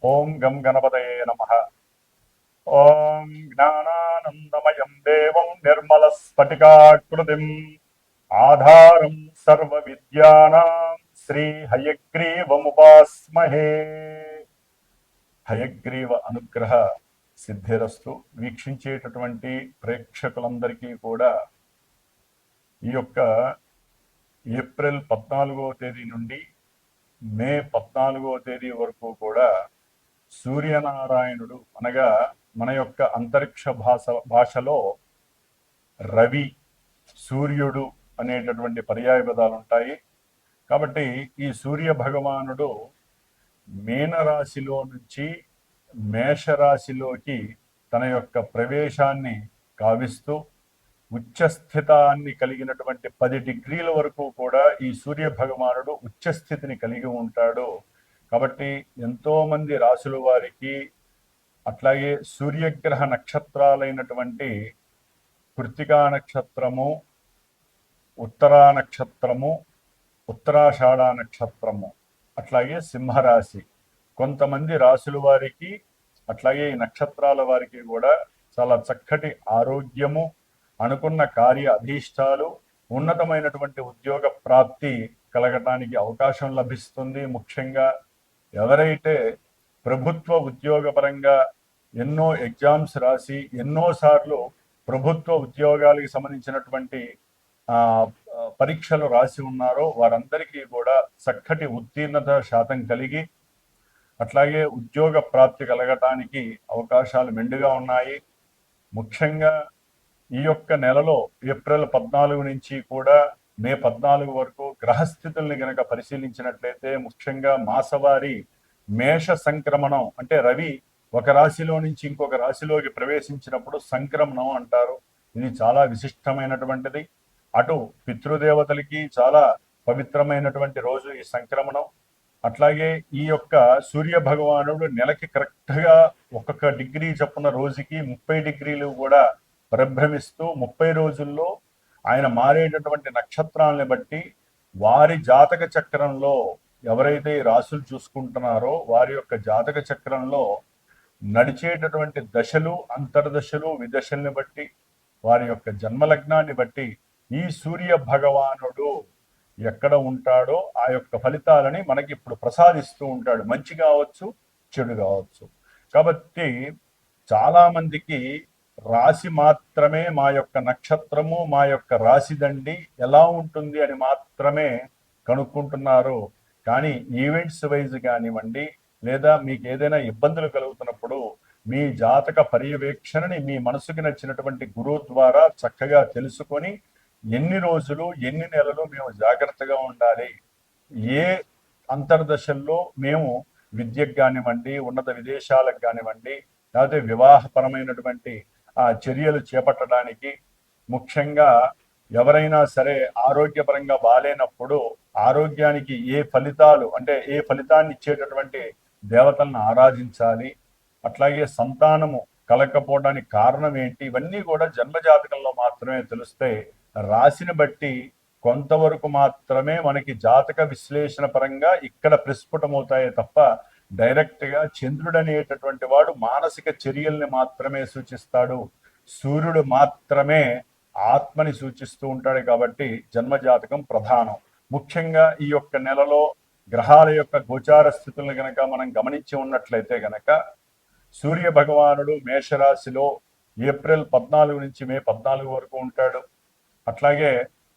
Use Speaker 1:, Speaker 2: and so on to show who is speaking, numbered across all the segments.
Speaker 1: ఓం గం గణపతయే నమః. ఓం జ్ఞానానందమయం దేవం నిర్మలస్ఫటికాకృతిం ఆధారం సర్వ విద్యానాం శ్రీ హయగ్రీవముపాస్మహే. హయగ్రీవ అనుగ్రహ సిద్ధిరస్తు. వీక్షించేటటువంటి ప్రేక్షకులందరికీ కూడా ఈ యొక్క ఏప్రిల్ 14వ తేదీ నుండి మే 14వ తేదీ వరకు కూడా సూర్యనారాయణుడు అనగా మన యొక్క అంతరిక్ష భాషలో రవి, సూర్యుడు అనేటటువంటి పర్యాయ పదాలు ఉంటాయి. కాబట్టి ఈ సూర్య భగవానుడు మీనరాశిలో నుంచి మేషరాశిలోకి తన యొక్క ప్రవేశాన్ని కావిస్తూ ఉచ్చస్థితాన్ని కలిగినటువంటి 10 డిగ్రీల వరకు కూడా ఈ సూర్య భగవానుడు ఉచ్చస్థితిని కలిగి ఉంటాడు. కాబట్టి ఎంతో మంది రాశుల వారికి, అట్లాగే సూర్యగ్రహ నక్షత్రాలైనటువంటి కృత్తికా నక్షత్రము, ఉత్తరా నక్షత్రము, ఉత్తరాషాఢ నక్షత్రము, అట్లాగే సింహరాశి, కొంతమంది రాశుల వారికి అట్లాగే ఈ నక్షత్రాల వారికి కూడా చాలా చక్కటి ఆరోగ్యము, అనుకున్న కార్య అధీష్టాలు, ఉన్నతమైనటువంటి ఉద్యోగ ప్రాప్తి కలగటానికి అవకాశం లభిస్తుంది. ముఖ్యంగా ఎవరైతే ప్రభుత్వ ఉద్యోగపరంగా ఎన్నో ఎగ్జామ్స్ రాసి ఎన్నోసార్లు ప్రభుత్వ ఉద్యోగాలకు సంబంధించినటువంటి పరీక్షలు రాసి ఉన్నారో వారందరికీ కూడా చక్కటి ఉత్తీర్ణత శాతం కలిగి అట్లాగే ఉద్యోగ ప్రాప్తి కలగటానికి అవకాశాలు మెండుగా ఉన్నాయి. ముఖ్యంగా ఈ యొక్క నెలలో ఏప్రిల్ 14 నుంచి కూడా మే 14 వరకు గ్రహస్థితుల్ని గనక పరిశీలించినట్లయితే ముఖ్యంగా మాసవారి మేష సంక్రమణం, అంటే రవి ఒక రాశిలో నుంచి ఇంకొక రాశిలోకి ప్రవేశించినప్పుడు సంక్రమణం అంటారు. ఇది చాలా విశిష్టమైనటువంటిది. అటు పితృదేవతలకి చాలా పవిత్రమైనటువంటి రోజు ఈ సంక్రమణం. అట్లాగే ఈ యొక్క సూర్య భగవానుడు నెలకి కరెక్ట్గా ఒక్కొక్క డిగ్రీ చొప్పున రోజుకి 30 డిగ్రీలు కూడా పరిభ్రమిస్తూ 30 రోజుల్లో ఆయన మారేటటువంటి నక్షత్రాలని బట్టి వారి జాతక చక్రంలో ఎవరైతే రాసులు చూసుకుంటున్నారో వారి యొక్క జాతక చక్రంలో నడిచేటటువంటి దశలు, అంతర్దశలు, విదశల్ని బట్టి వారి యొక్క జన్మలగ్నాన్ని బట్టి ఈ సూర్య భగవానుడు ఎక్కడ ఉంటాడో ఆ యొక్క ఫలితాలని మనకి ఇప్పుడు ప్రసాదిస్తూ ఉంటాడు. మంచి కావచ్చు, చెడు కావచ్చు. కాబట్టి చాలా మందికి రాశి మాత్రమే, మా యొక్క నక్షత్రము, మా యొక్క రాశి దండి ఎలా ఉంటుంది అని మాత్రమే కనుక్కుంటున్నారు. కానీ ఈవెంట్స్ వైజ్ కానివ్వండి, లేదా మీకు ఏదైనా ఇబ్బందులు కలుగుతున్నప్పుడు మీ జాతక పర్యవేక్షణని మీ మనసుకి నచ్చినటువంటి గురువు ద్వారా చక్కగా తెలుసుకొని ఎన్ని రోజులు, ఎన్ని నెలలు మేము జాగ్రత్తగా ఉండాలి, ఏ అంతర్దశల్లో మేము విద్యకు కానివ్వండి, ఉన్నత విదేశాలకు కానివ్వండి, లేకపోతే వివాహపరమైనటువంటి చర్యలు చేపట్టడానికి, ముఖ్యంగా ఎవరైనా సరే ఆరోగ్యపరంగా బాలేనప్పుడు ఆరోగ్యానికి ఏ ఫలితాలు, అంటే ఏ ఫలితాన్ని ఇచ్చేటటువంటి దేవతలను ఆరాధించాలి, అట్లాగే సంతానము కలగకపోవడానికి కారణం ఏంటి, ఇవన్నీ కూడా జన్మజాతకంలో మాత్రమే తెలుస్తాయి. రాశిని బట్టి కొంతవరకు మాత్రమే మనకి జాతక విశ్లేషణ పరంగా ఇక్కడ ప్రస్ఫుటమవుతాయే తప్ప డైరెక్ట్గా చంద్రుడు అనేటటువంటి వాడు మానసిక చర్యల్ని మాత్రమే సూచిస్తాడు, సూర్యుడు మాత్రమే ఆత్మని సూచిస్తూ ఉంటాడు. కాబట్టి జన్మజాతకం ప్రధానం. ముఖ్యంగా ఈ యొక్క నెలలో గ్రహాల యొక్క గోచార స్థితులను గనక మనం గమనించి ఉన్నట్లయితే గనక సూర్య భగవానుడు మేషరాశిలో ఏప్రిల్ 14 నుంచి మే 14 వరకు ఉంటాడు. అట్లాగే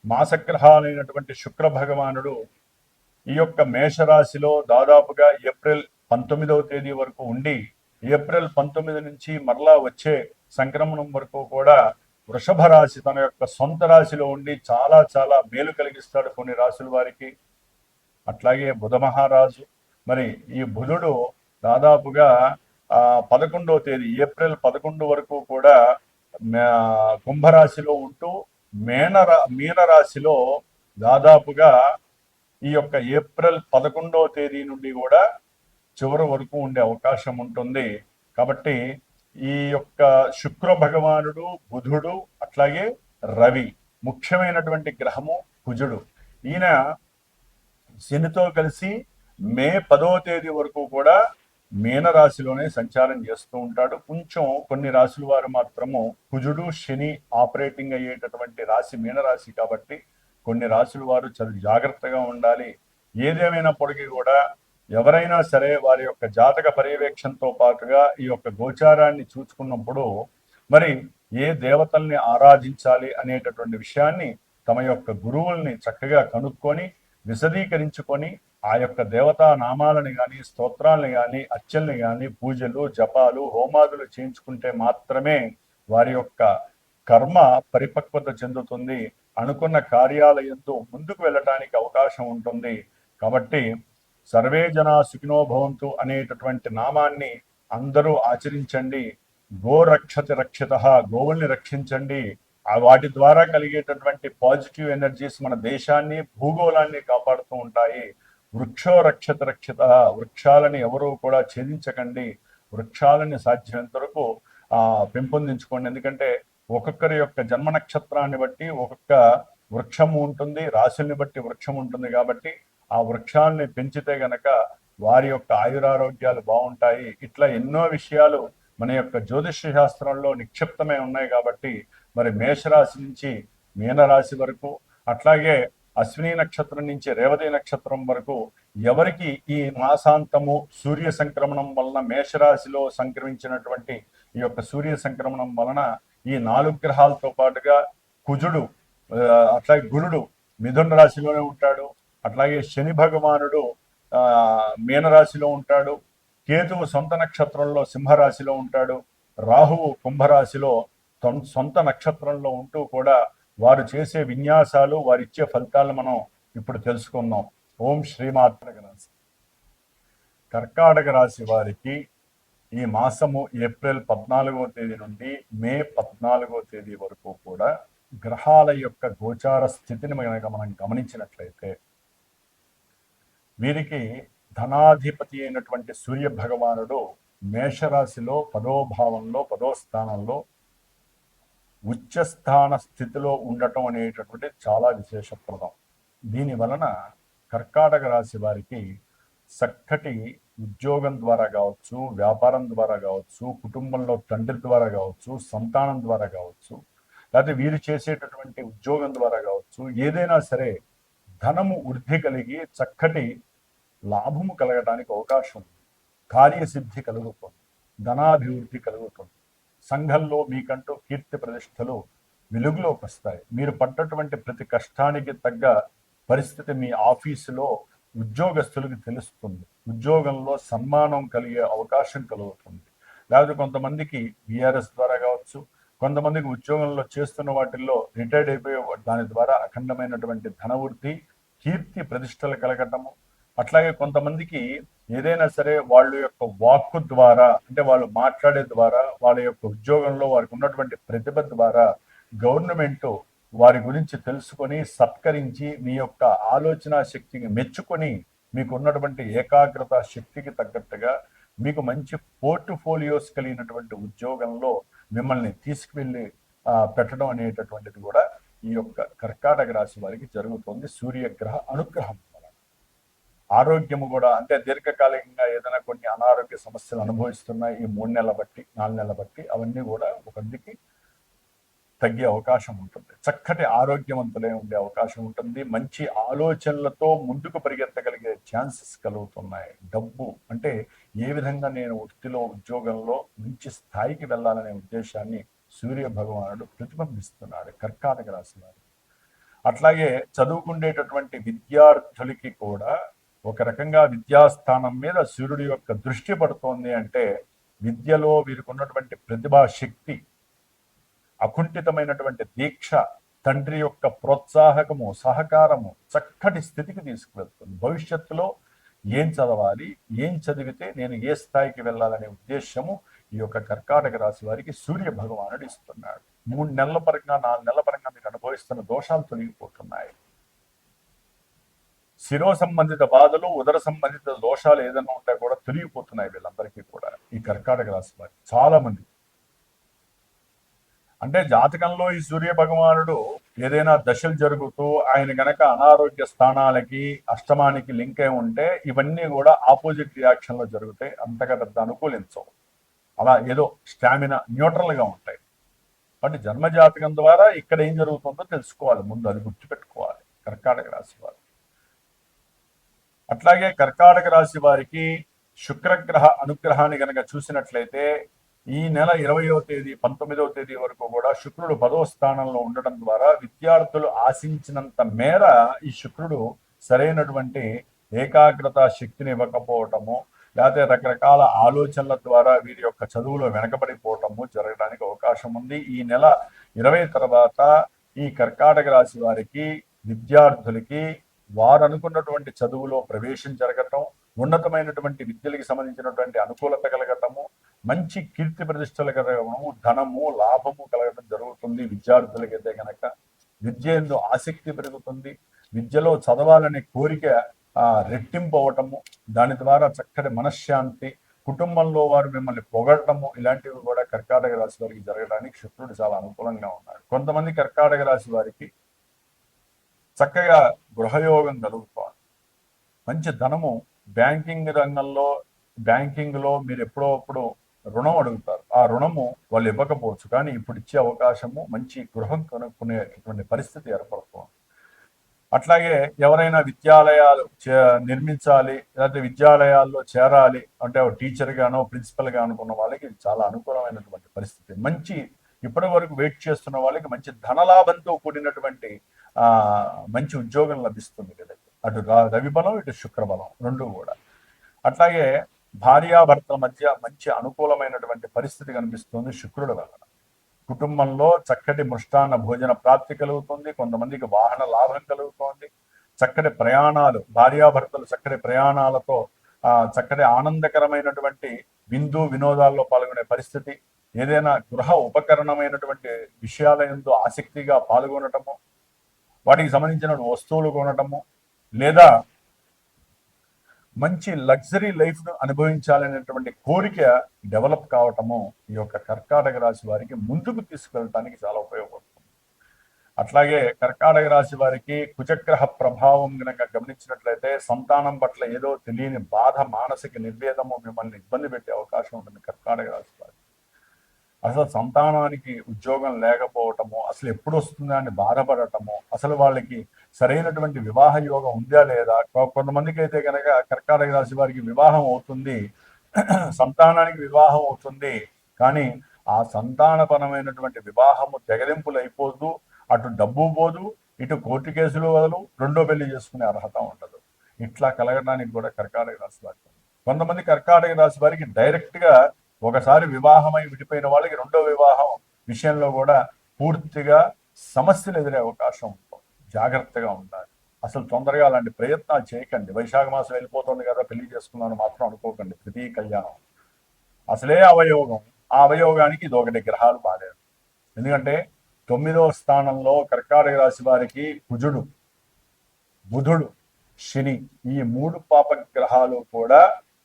Speaker 1: మాసగ్రహాలైనటువంటి శుక్ర భగవానుడు ఈ యొక్క మేషరాశిలో దాదాపుగా ఏప్రిల్ 19వ తేదీ వరకు ఉండి ఏప్రిల్ 19 నుంచి మరలా వచ్చే సంక్రమణం వరకు కూడా వృషభ రాశి తన యొక్క సొంత రాశిలో ఉండి చాలా చాలా మేలు కలిగిస్తాడు కొన్ని రాశుల వారికి. అట్లాగే బుధ మహారాజు, మరి ఈ బుధుడు దాదాపుగా 11వ తేదీ ఏప్రిల్ 11 వరకు కూడా కుంభరాశిలో ఉంటూ మీనరాశిలో దాదాపుగా ఈ యొక్క ఏప్రిల్ 11వ తేదీ నుండి కూడా చివరి వరకు ఉండే అవకాశం ఉంటుంది. కాబట్టి ఈ యొక్క శుక్ర భగవానుడు, బుధుడు, అట్లాగే రవి, ముఖ్యమైనటువంటి గ్రహము కుజుడు. ఈయన శనితో కలిసి మే 10వ తేదీ వరకు కూడా మీనరాశిలోనే సంచారం చేస్తూ ఉంటాడు. కొంచెం కొన్ని రాశుల వారు మాత్రము కుజుడు శని ఆపరేటింగ్ అయ్యేటటువంటి రాశి మీనరాశి కాబట్టి కొన్ని రాశుల వారు చాలా జాగ్రత్తగా ఉండాలి. ఏదేమైనప్పటికీ కూడా ఎవరైనా సరే వారి యొక్క జాతక పర్యవేక్షణతో పాటుగా ఈ యొక్క గోచారాన్ని చూసుకున్నప్పుడు మరి ఏ దేవతల్ని ఆరాధించాలి అనేటటువంటి విషయాన్ని తమ యొక్క గురువుల్ని చక్కగా కనుక్కొని విశదీకరించుకొని ఆ యొక్క దేవతా నామాలని కానీ స్తోత్రాలని కానీ అర్చనని కానీ పూజలు జపాలు హోమాదులు చేయించుకుంటే మాత్రమే వారి యొక్క కర్మ పరిపక్వత చెందుతుంది. అనుకున్న కార్యాలయంతో ముందుకు వెళ్ళటానికి అవకాశం ఉంటుంది. కాబట్టి సర్వే జనా సుఖినో భవంతు అనేటటువంటి నామాన్ని అందరూ ఆచరించండి. గో రక్షతి రక్షిత, గోవుల్ని రక్షించండి. వాటి ద్వారా కలిగేటటువంటి పాజిటివ్ ఎనర్జీస్ మన దేశాన్ని భూగోళాన్ని కాపాడుతూ ఉంటాయి. వృక్షో రక్షత రక్షిత, వృక్షాలని ఎవరూ కూడా ఛేదించకండి. వృక్షాలని సాధ్యమైనంత వరకు పెంపొందించుకోండి. ఎందుకంటే ఒక్కొక్కరి యొక్క జన్మ నక్షత్రాన్ని బట్టి ఒక్కొక్క వృక్షము ఉంటుంది, రాశుల్ని బట్టి వృక్షం ఉంటుంది. కాబట్టి ఆ వృక్షాలని పెంచితే గనక వారి యొక్క ఆయురారోగ్యాలు బాగుంటాయి. ఇట్లా ఎన్నో విషయాలు మన యొక్క జ్యోతిష్య శాస్త్రంలో నిక్షిప్తమై ఉన్నాయి. కాబట్టి మరి మేషరాశి నుంచి మీనరాశి వరకు, అట్లాగే అశ్విని నక్షత్రం నుంచి రేవతి నక్షత్రం వరకు ఎవరికి ఈ మాసాంతము సూర్య సంక్రమణం వలన మేషరాశిలో సంక్రమించినటువంటి ఈ యొక్క సూర్య సంక్రమణం వలన ఈ 4 గ్రహాలతో పాటుగా కుజుడు అట్లాగే గురుడు మిథున రాశిలోనే ఉంటాడు. అట్లాగే శని భగవానుడు మీనరాశిలో ఉంటాడు. కేతువు సొంత నక్షత్రంలో సింహరాశిలో ఉంటాడు. రాహువు కుంభరాశిలో సొంత నక్షత్రంలో ఉంటూ కూడా వారు చేసే విన్యాసాలు వారిచ్చే ఫలితాలను మనం ఇప్పుడు తెలుసుకుందాం. ఓం శ్రీమాత్ర రాశి. కర్కాటక రాశి వారికి ఈ మాసము ఏప్రిల్ 14వ తేదీ నుండి మే 14వ తేదీ వరకు కూడా గ్రహాల యొక్క గోచార స్థితిని మనం గమనించినట్లయితే వీరికి ధనాధిపతి అయినటువంటి సూర్య భగవానుడు మేషరాశిలో 10వ భావంలో 10వ స్థానంలో ఉచ్చస్థాన స్థితిలో ఉండటం అనేటటువంటి చాలా విశేషప్రదం. దీని వలన కర్కాటక రాశి వారికి చక్కటి ఉద్యోగం ద్వారా కావచ్చు, వ్యాపారం ద్వారా కావచ్చు, కుటుంబంలో తండ్రి ద్వారా కావచ్చు, సంతానం ద్వారా కావచ్చు, లేకపోతే వీరు చేసేటటువంటి ఉద్యోగం ద్వారా కావచ్చు, ఏదైనా సరే ధనము వృద్ధి కలిగి చక్కటి లాభము కలగడానికి అవకాశం ఉంది. కార్యసిద్ధి కలుగుతుంది, ధనాభివృద్ధి కలుగుతుంది. సంఘంలో మీకంటూ కీర్తి ప్రతిష్టలు వెలుగులోకి వస్తాయి. మీరు పడ్డటువంటి ప్రతి కష్టానికి తగ్గ పరిస్థితి మీ ఆఫీసులో ఉద్యోగస్తులకు తెలుస్తుంది. ఉద్యోగంలో సన్మానం కలిగే అవకాశం కలుగుతుంది. లేకపోతే కొంతమందికి విఆర్ఎస్ ద్వారా కావచ్చు, కొంతమందికి ఉద్యోగంలో చేస్తున్న వాటిల్లో రిటైర్డ్ అయిపోయే దాని ద్వారా అఖండమైనటువంటి ధనవృద్ధి, కీర్తి ప్రతిష్టలు కలగటము. అట్లాగే కొంతమందికి ఏదైనా సరే వాళ్ళ యొక్క వాక్కు ద్వారా, అంటే వాళ్ళు మాట్లాడే ద్వారా, వాళ్ళ యొక్క ఉద్యోగంలో వారికి ఉన్నటువంటి ప్రతిభ ద్వారా గవర్నమెంట్ వారి గురించి తెలుసుకొని సత్కరించి మీ యొక్క ఆలోచన శక్తిని మెచ్చుకొని మీకు ఉన్నటువంటి ఏకాగ్రత శక్తికి తగ్గట్టుగా మీకు మంచి పోర్ట్ఫోలియోస్ కలిగినటువంటి ఉద్యోగంలో మిమ్మల్ని తీసుకువెళ్ళి పెట్టడం అనేటటువంటిది కూడా ఈ యొక్క కర్కాటక రాశి వారికి జరుగుతుంది సూర్యగ్రహ అనుగ్రహం. ఆరోగ్యము కూడా అంటే దీర్ఘకాలికంగా ఏదైనా కొన్ని అనారోగ్య సమస్యలు అనుభవిస్తున్నాయి ఈ 3 నెలల బట్టి 4 నెలల బట్టి, అవన్నీ కూడా ఒకందుకి తగ్గే అవకాశం ఉంటుంది. చక్కటి ఆరోగ్యవంతులే ఉండే అవకాశం ఉంటుంది. మంచి ఆలోచనలతో ముందుకు పరిగెత్తగలిగే ఛాన్సెస్ కలుగుతున్నాయి. డబ్బు అంటే ఏ విధంగా నేను వృత్తిలో ఉద్యోగంలో మంచి స్థాయికి వెళ్ళాలనే ఉద్దేశాన్ని సూర్య భగవానుడు ప్రతిబింబిస్తున్నాడు కర్కాటక రాశి వారు. అట్లాగే చదువుకునేటటువంటి విద్యార్థులకి కూడా ఒక రకంగా విద్యాస్థానం మీద సూర్యుడి యొక్క దృష్టి పడుతోంది. అంటే విద్యలో వీరికి ఉన్నటువంటి ప్రతిభా శక్తి, అకుంఠితమైనటువంటి దీక్ష, తండ్రి యొక్క ప్రోత్సాహకము, సహకారము చక్కటి స్థితికి తీసుకువెళ్తుంది. భవిష్యత్తులో ఏం చదవాలి, ఏం చదివితే నేను ఏ స్థాయికి వెళ్ళాలనే ఉద్దేశము ఈ యొక్క కర్కాటక రాశి వారికి సూర్య భగవానుడు ఇస్తున్నాడు. 3 నెలల పరంగా 4 నెలల పరంగా మీరు అనుభవిస్తున్న దోషాలు తొలగిపోతున్నాయి. శిరో సంబంధిత బాధలు, ఉదర సంబంధిత దోషాలు ఏదైనా ఉంటే కూడా తొలగిపోతున్నాయి వీళ్ళందరికీ కూడా, ఈ కర్కాటక రాశి వారికి చాలా మంది. అంటే జాతకంలో ఈ సూర్య భగవానుడు ఏదైనా దశలు జరుగుతూ ఆయన గనక అనారోగ్య స్థానాలకి అష్టమానికి లింక్ అయి ఉంటే ఇవన్నీ కూడా ఆపోజిట్ రియాక్షన్ లో జరుగుతాయి, అంతగా పెద్ద అనుకూలించవు. అలా ఏదో స్టామినా న్యూట్రల్ గా ఉంటాయి. బట్ జన్మజాతకం ద్వారా ఇక్కడ ఏం జరుగుతుందో తెలుసుకోవాలి, ముందు అది గుర్తుపెట్టుకోవాలి కర్కాటక రాశి వారు. అట్లాగే కర్కాటక రాశి వారికి శుక్రగ్రహ అనుగ్రహాన్ని గనక చూసినట్లయితే ఈ నెల 20వ తేదీ 19వ తేదీ వరకు కూడా శుక్రుడు 10వ స్థానంలో ఉండడం ద్వారా విద్యార్థులు ఆశించినంత మేర ఈ శుక్రుడు సరైనటువంటి ఏకాగ్రత శక్తిని ఇవ్వకపోవటము, లేకపోతే రకరకాల ఆలోచనల ద్వారా వీరి యొక్క చదువులో వెనకబడిపోవటము జరగడానికి అవకాశం ఉంది. ఈ నెల 20 తర్వాత ఈ కర్కాటక రాశి వారికి విద్యార్థులకి వారు అనుకున్నటువంటి చదువులో ప్రవేశం జరగటం, ఉన్నతమైనటువంటి విద్యలకు సంబంధించినటువంటి అనుకూలత కలగటము, మంచి కీర్తి ప్రతిష్టలు కలగటము, ధనము లాభము కలగటం జరుగుతుంది. విద్యార్థులకైతే కనుక విద్య ఎందు ఆసక్తి పెరుగుతుంది, విద్యలో చదవాలనే కోరిక రెట్టింపు అవటము, దాని ద్వారా చక్కటి మనశ్శాంతి, కుటుంబంలో వారు మిమ్మల్ని పొగడటము, ఇలాంటివి కూడా కర్కాటక రాశి వారికి జరగడానికి శుక్రుడు చాలా అనుకూలంగా ఉన్నాడు. కొంతమంది కర్కాటక రాశి వారికి చక్కగా గృహయోగం కలుగుతోంది, మంచి ధనము, బ్యాంకింగ్ రంగంలో బ్యాంకింగ్లో మీరు ఎప్పుడో రుణం అడుగుతారు, ఆ రుణము వాళ్ళు ఇవ్వకపోవచ్చు, కానీ ఇప్పుడు ఇచ్చే అవకాశము, మంచి గృహం కొనుక్కునేటువంటి పరిస్థితి ఏర్పడుతుంది. అట్లాగే ఎవరైనా విద్యాలయాలు నిర్మించాలి, లేకపోతే విద్యాలయాల్లో చేరాలి అంటే టీచర్ గానో ప్రిన్సిపల్ గా అనుకున్న వాళ్ళకి చాలా అనుకూలమైనటువంటి పరిస్థితి. మంచి ఇప్పటి వరకు వెయిట్ చేస్తున్న వాళ్ళకి మంచి ధనలాభంతో కూడినటువంటి మంచి ఉద్యోగం లభిస్తుంది కదా, అటు రవి బలం ఇటు శుక్రబలం రెండు కూడా. అట్లాగే భార్యాభర్తల మధ్య మంచి అనుకూలమైనటువంటి పరిస్థితి కనిపిస్తుంది శుక్రుడి వలన. కుటుంబంలో చక్కటి మృష్టాన్న భోజన ప్రాప్తి కలుగుతుంది, కొంతమందికి వాహన లాభం కలుగుతోంది, చక్కటి ప్రయాణాలు, భార్యాభర్తలు చక్కటి ప్రయాణాలతో చక్కటి ఆనందకరమైనటువంటి విందు వినోదాల్లో పాల్గొనే పరిస్థితి, ఏదైనా గృహ ఉపకరణమైనటువంటి విషయాల యందు ఆసక్తిగా పాల్గొనటము, వాటికి సంబంధించిన వస్తువులు కొనటము, లేదా మంచి లగ్జరీ లైఫ్ను అనుభవించాలనేటువంటి కోరిక డెవలప్ కావటము ఈ యొక్క కర్కాటక రాశి వారికి ముందుకు తీసుకెళ్ళటానికి చాలా ఉపయోగపడుతుంది. అట్లాగే కర్కాటక రాశి వారికి కుజగ్రహ ప్రభావం కనుక గమనించినట్లయితే సంతానం పట్ల ఏదో తెలియని బాధ, మానసిక నిర్వేదము మిమ్మల్ని ఇబ్బంది పెట్టే అవకాశం ఉంటుంది కర్కాటక రాశి వారికి. అసలు సంతానానికి ఉద్యోగం లేకపోవటము, అసలు ఎప్పుడు వస్తుందా అని బాధపడటము, అసలు వాళ్ళకి సరైనటువంటి వివాహ యోగం ఉందా లేదా. కొంతమందికి అయితే కనుక కర్కాటక రాశి వారికి వివాహం అవుతుంది, సంతానానికి వివాహం అవుతుంది, కానీ ఆ సంతానపరమైనటువంటి వివాహము తెగలింపులు అయిపోదు, అటు డబ్బు పోదు, ఇటు కోర్టు కేసులు వదలు, రెండో పెళ్లి చేసుకునే అర్హత ఉండదు. ఇట్లా కలగడానికి కూడా కర్కాటక రాశి వారికి. కొంతమంది కర్కాటక రాశి వారికి డైరెక్ట్ గా ఒకసారి వివాహమై విడిపోయిన వాళ్ళకి రెండో వివాహం విషయంలో కూడా పూర్తిగా సమస్యలు ఎదురే అవకాశం ఉంటుంది. జాగ్రత్తగా ఉండాలి. అసలు తొందరగా అలాంటి ప్రయత్నాలు చేయకండి. వైశాఖ మాసం వెళ్ళిపోతుంది కదా పెళ్లి చేసుకున్నాను మాత్రం అనుకోకండి. ప్రతి కళ్యాణం అసలే అవయోగం, ఆ అవయోగానికి ఇది ఒకటి గ్రహాలు బాగాలేదు. ఎందుకంటే 9వ స్థానంలో కర్కాటక రాశి వారికి కుజుడు, బుధుడు, శని, ఈ 3 పాప గ్రహాలు కూడా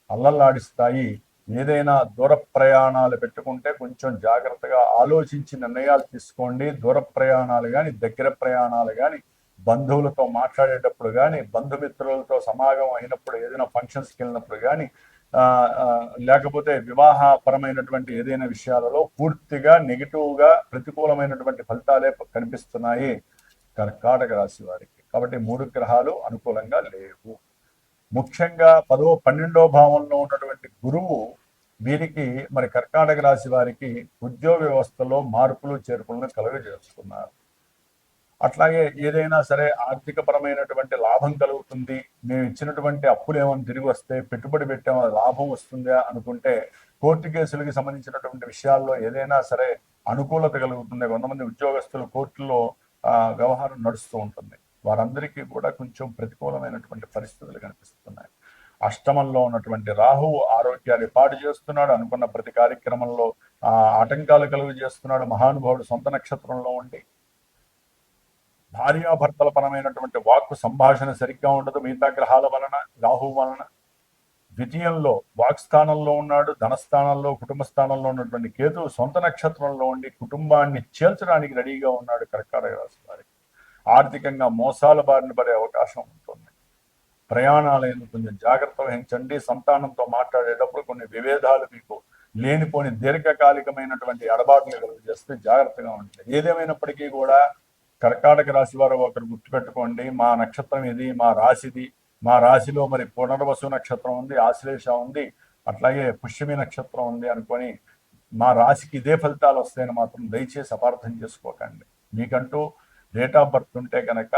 Speaker 1: అల్లల్లాడిస్తాయి. ఏదైనా దూర ప్రయాణాలు పెట్టుకుంటే కొంచెం జాగ్రత్తగా ఆలోచించి నిర్ణయాలు తీసుకోండి. దూర ప్రయాణాలు కానీ, దగ్గర ప్రయాణాలు కానీ, బంధువులతో మాట్లాడేటప్పుడు కానీ, బంధుమిత్రులతో సమాగం అయినప్పుడు, ఏదైనా ఫంక్షన్స్కి వెళ్ళినప్పుడు కానీ, లేకపోతే వివాహపరమైనటువంటి ఏదైనా విషయాలలో పూర్తిగా నెగిటివ్గా ప్రతికూలమైనటువంటి ఫలితాలే కనిపిస్తున్నాయి కర్కాటక రాశి వారికి. కాబట్టి 3 గ్రహాలు అనుకూలంగా లేవు. ముఖ్యంగా 10వ 12వ భావంలో ఉన్నటువంటి గురువు వీరికి మరి కర్కాటక రాశి వారికి ఉద్యోగ వ్యవస్థలో మార్పులు చేర్పులను కలుగజేస్తున్నారు. అట్లాగే ఏదైనా సరే ఆర్థిక పరమైనటువంటి లాభం కలుగుతుంది, మేము ఇచ్చినటువంటి అప్పులు ఏమైనా తిరిగి వస్తే, పెట్టుబడి పెట్టామో లాభం వస్తుందా అనుకుంటే, కోర్టు కేసులకి సంబంధించినటువంటి విషయాల్లో ఏదైనా సరే అనుకూలత కలుగుతుంది. కొంతమంది ఉద్యోగస్తులు కోర్టులో వ్యవహారం నడుస్తూ ఉంటుంది, వారందరికీ కూడా కొంచెం ప్రతికూలమైనటువంటి పరిస్థితులు కనిపిస్తున్నాయి. అష్టమంలో ఉన్నటువంటి రాహువు ఆరోగ్యాన్ని పాడు చేస్తున్నాడు, అనుకున్న ప్రతి కార్యక్రమంలో ఆటంకాలు కలుగు చేస్తున్నాడు. మహానుభావుడు సొంత నక్షత్రంలో ఉండి భార్యాభర్తల పరమైనటువంటి వాక్కు సంభాషణ సరిగ్గా ఉండదు మిగతా గ్రహాల వలన, రాహువు వలన. ద్వితీయంలో వాక్స్థానంలో ఉన్నాడు, ధనస్థానంలో, కుటుంబ స్థానంలో ఉన్నటువంటి కేతువు సొంత నక్షత్రంలో ఉండి కుటుంబాన్ని చేల్చడానికి రెడీగా ఉన్నాడు కర్కాటక రాశి వారికి. ఆర్థికంగా మోసాల బారిన పడే అవకాశం ఉంటుంది. ప్రయాణాలను కొంచెం జాగ్రత్త వహించండి. సంతానంతో మాట్లాడేటప్పుడు కొన్ని విభేదాలు మీకు లేనిపోని దీర్ఘకాలికమైనటువంటి ఎడబాట్లు కలుగజేస్తే జాగ్రత్తగా ఉంటుంది. ఏదేమైనప్పటికీ కూడా కర్కాటక రాశి వారు ఒకరు గుర్తుపెట్టుకోండి, మా నక్షత్రం ఇది, మా రాశిది, మా రాశిలో మరి పునర్వసు నక్షత్రం ఉంది, ఆశ్లేష ఉంది, అట్లాగే పుష్యమి నక్షత్రం ఉంది అనుకొని మా రాశికి ఇదే ఫలితాలు వస్తాయని మాత్రం దయచేసి అపార్థం చేసుకోకండి. మీకంటూ డేట్ ఆఫ్ బర్త్ ఉంటే కనుక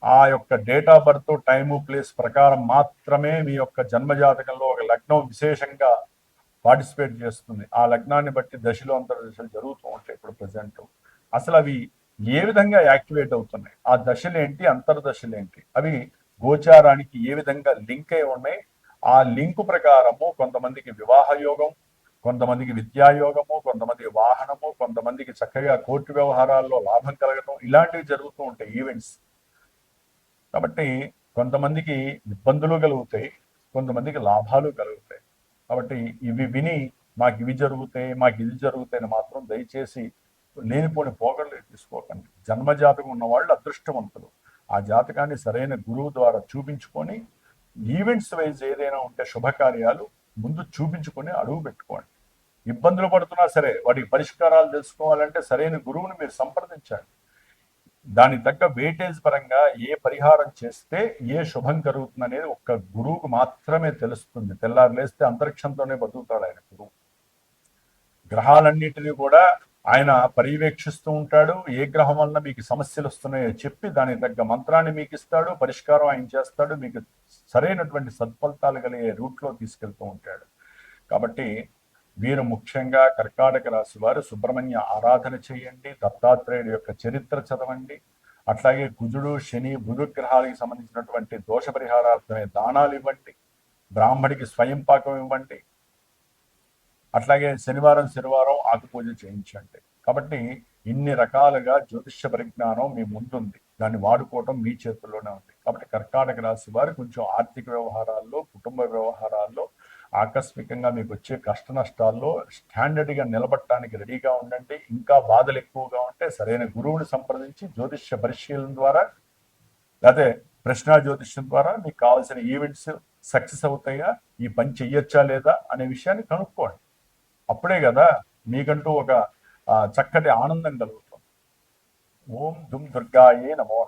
Speaker 1: ఆ యొక్క date of birth, time, place ప్రకారం మాత్రమే మీ యొక్క జన్మజాతకంలో ఒక లగ్నం విశేషంగా పార్టిసిపేట్ చేస్తుంది. ఆ లగ్నాన్ని బట్టి దశలు అంతర్దశలు జరుగుతూ ఉంటాయి. ఇప్పుడు ప్రజెంట్ అసలు అవి ఏ విధంగా యాక్టివేట్ అవుతున్నాయి, ఆ దశలు ఏంటి, అంతర్దశలు ఏంటి, అవి గోచారానికి ఏ విధంగా లింక్ అయి ఉన్నాయి, ఆ లింకు ప్రకారము కొంతమందికి వివాహ యోగం, కొంతమందికి విద్యాయోగము, కొంతమందికి వాహనము, కొంతమందికి చక్కగా కోర్టు వ్యవహారాల్లో లాభం కలగటం, ఇలాంటివి జరుగుతూ ఉంటాయి ఈవెంట్స్. కాబట్టి కొంతమందికి ఇబ్బందులు కలుగుతాయి, కొంతమందికి లాభాలు కలుగుతాయి. కాబట్టి ఇవి విని మాకు ఇవి జరుగుతాయి, మాకు ఇది జరుగుతాయని మాత్రం దయచేసి లేనిపోని పోగళ్ళు తీసుకోకండి. జన్మజాతకం ఉన్న వాళ్ళు అదృష్టవంతులు. ఆ జాతకాన్ని సరైన గురువు ద్వారా చూపించుకొని ఈవెంట్స్ వైజ్ ఏదైనా ఉంటే శుభకార్యాలు ముందు చూపించుకొని అడుగు పెట్టుకోండి. ఇబ్బందులు పడుతున్నా సరే వాటికి పరిష్కారాలు తెలుసుకోవాలంటే సరైన గురువుని మీరు సంప్రదించండి. దానికి తగ్గ వెయిటేజ్ పరంగా ఏ పరిహారం చేస్తే ఏ శుభం కలుగుతుంది అనేది ఒక్క గురువుకు మాత్రమే తెలుస్తుంది. తెల్లారు లేస్తే అంతరిక్షంతోనే బతుకుతాడు ఆయన గురువు. గ్రహాలన్నిటినీ కూడా ఆయన పర్యవేక్షిస్తూ ఉంటాడు. ఏ గ్రహం వల్ల మీకు సమస్యలు వస్తున్నాయో చెప్పి దానికి తగ్గ మంత్రాన్ని మీకు ఇస్తాడు, పరిష్కారం ఆయన చేస్తాడు, మీకు సరైనటువంటి సత్ఫలితాలు కలిగే రూట్లో తీసుకెళ్తూ ఉంటాడు. కాబట్టి వీరు ముఖ్యంగా కర్కాటక రాశి వారు సుబ్రహ్మణ్య ఆరాధన చేయండి, దత్తాత్రేయుడి యొక్క చరిత్ర చదవండి, అట్లాగే కుజుడు, శని, బుధ గ్రహాలకు సంబంధించినటువంటి దోష పరిహారార్థమే దానాలు ఇవ్వండి, బ్రాహ్మడికి స్వయం పాకం ఇవ్వండి, అట్లాగే శనివారం ఆకుపూజ చేయించండి. కాబట్టి ఇన్ని రకాలుగా జ్యోతిష్య పరిజ్ఞానం మీ ముందుంది, దాన్ని వాడుకోవటం మీ చేతుల్లోనే ఉంది. కాబట్టి కర్కాటక రాశి వారు కొంచెం ఆర్థిక వ్యవహారాల్లో, కుటుంబ వ్యవహారాల్లో, ఆకస్మికంగా మీకు వచ్చే కష్ట నష్టాల్లో స్టాండర్డ్గా నిలబడటానికి రెడీగా ఉండండి. ఇంకా బాధలు ఎక్కువగా ఉంటే సరైన గురువుని సంప్రదించి జ్యోతిష్య పరిశీలన ద్వారా లేకపోతే ప్రశ్న జ్యోతిష్యం ద్వారా మీకు కావాల్సిన ఈవెంట్స్ సక్సెస్ అవుతాయా, ఈ పని చెయ్యొచ్చా లేదా అనే విషయాన్ని కనుక్కోండి. అప్పుడే కదా మీకంటూ ఒక చక్కటి ఆనందం కలుగుతుంది. ఓం దుమ్ దుర్గాయే నమో.